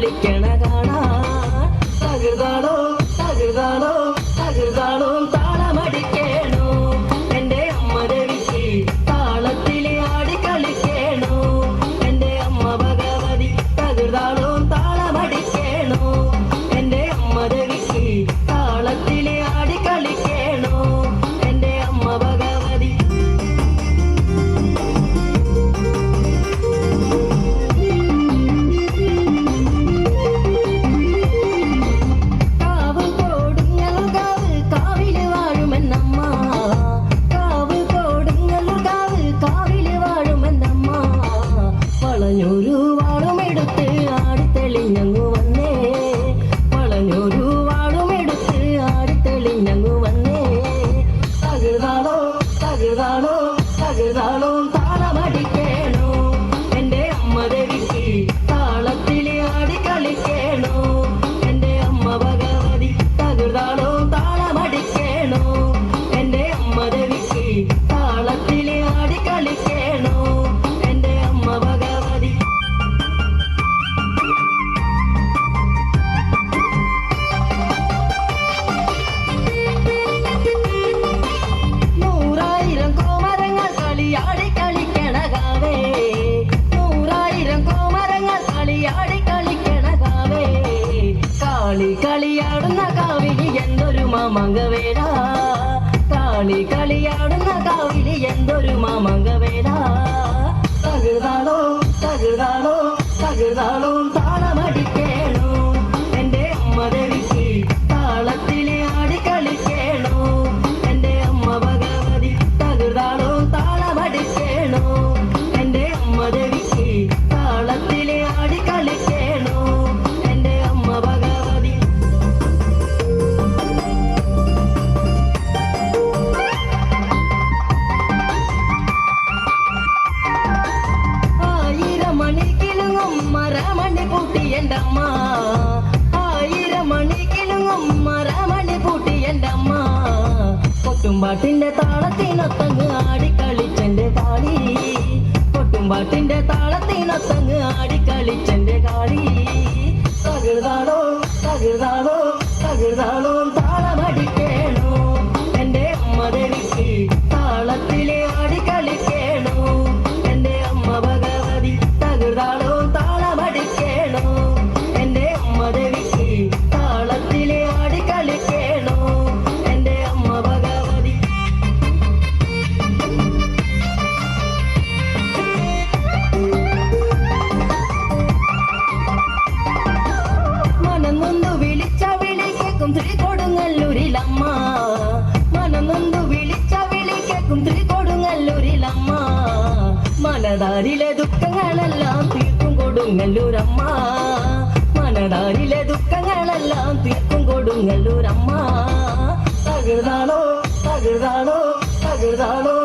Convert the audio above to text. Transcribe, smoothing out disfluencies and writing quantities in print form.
കളിക്കണ കാണാ തകൃതാളോ തകൃതാളോ തകൃതാളോ താളമടിക്കേണോ എന്റെ അമ്മ ദേവിക്ക് താളത്തിലെ ആടി കളിക്കേണോ എന്റെ അമ്മ ഭഗവതി തകൃതാളോ താളമടിക്കേണോ എന്റെ അമ്മ ദേവിക്ക് താളത്തിലെ ആടി കളിക്കേണോ എന്റെ അമ്മ ഭഗവതി വളഞ്ഞൊരു വാളുമെടുത്ത് ആടിത്തെളിഞ്ഞങ്ങു വന്നേ വളഞ്ഞൊരു വാളുമെടുത്ത് ആടിത്തെളിഞ്ഞങ്ങു വന്നേ തകൃതാളോ തകൃതാളോ തകൃതാളോ താളമടിക്കേണോ എന്റെ അമ്മ ദേവിക്ക് താളത്തിലെ ആടി കളിക്കേണോ എന്റെ അമ്മ ഭഗവതി തകൃതാളോ താളമടിക്കേണോ എന്റെ അമ്മ ദേവിക്ക് താളത്തിലെ ആടി കളിക്കേണോ എന്റെ അമ്മ ഭഗവതി നൂറായിരം കോമരങ്ങൾ കളിയാടി കളിക്കണ കാവേ നൂറായിരം കോമരങ്ങൾ കളിയാടി കളിക്കണ കാവേ കളിയാടുന്ന കാവിലി എന്തൊരു മാമംഗവേട കളിയാടുന്ന കാവിലി എന്തൊരു മാമംഗവേട തകൃതാളോ തകൃതാളോ തകൃതാളോ താളമടിക്കേണോ എന്റെ അമ്മ ദേവിക്ക് താളത്തിലെ ആടി കളിക്കേണോ എന്റെ അമ്മ ഭഗവതി തകൃതാളോ താളമടിക്കേണോ എന്റെ അമ്മ ദേവിക്ക് താളത്തിലെ ആടി കളിക്കേണോ എന്റെ അമ്മ ഭഗവതി മരമണി പൂട്ടി എൻ്റെ അമ്മ ആയിരം മണിക്കിലുങ്ങും മരമണി പൂട്ടി എൻ്റെ അമ്മ കൊട്ടുംപാട്ടിന്റെ താളത്തിനൊത്തങ്ങ് ആടിക്കളിച്ചെന്റെ കാളി കൊട്ടുംപാട്ടിന്റെ താളത്തിനൊത്തങ്ങ് ആടിക്കളിച്ചെന്റെ കാളി തകൃതാളോ തകൃതാളോ തകൃതാളോ താളമടിക്കേണോ എന്റെ അമ്മ ദേവിക്ക് താളത്തിലെ ആടിക്കളിക്കേണോ എന്റെ അമ്മ ഭഗവതി തകൃതാളോ താളമടിക്കേണോ എന്റെ അമ്മ ദേവിക്ക് താളത്തിലെ ആടി കളിക്കേണോ എന്റെ അമ്മ ഭഗവതി മനം നൊന്തു വിളിച്ച വിളിക്കേക്കും തിരികൊടുങ്ങല്ലൂരിലമ്മ മനം നൊന്തു വിളിച്ച വിളിക്കേക്കും തിരികൊടുങ്ങല്ലൂരിലമ്മ മനതാരിലെ ദുഃഖങ്ങളെല്ലാം തീർക്കും കൊടുങ്ങല്ലൂരമ്മ മനതാരിലെ ദുഃഖങ്ങളെല്ലാം തീർക്കും കൊടുങ്ങല്ലൂരമ്മ തകൃതാളോ തകൃതാളോ തകൃതാളോ